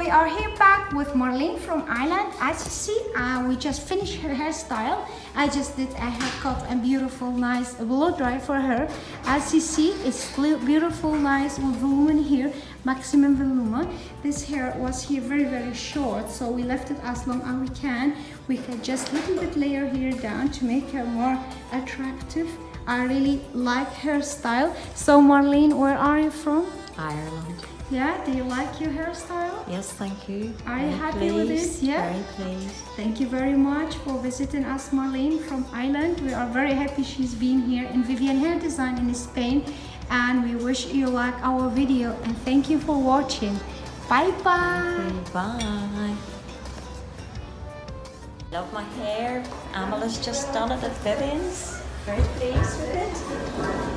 we are here back with Marlene from Ireland. As you see, we just finished her hairstyle. I just did a haircut and beautiful, nice blow dry for her. As you see, it's beautiful, nice with volume here, maximum volume. This hair was here very short, so we left it as long as we can. We can just little bit layer here down to make her more attractive. I really like her style. So Marlene, where are you from? Ireland. Yeah, do you like your hairstyle? Yes, thank you. Are you happy with it? Yeah. Very pleased. Thank you very much for visiting us, Marlene from Ireland. We are very happy she's been here in Vivian Hair Design in Spain, and we wish you like our video and thank you for watching. Bye bye. Bye. Love my hair. Amela's just done it at Vivian's. Very pleased with it.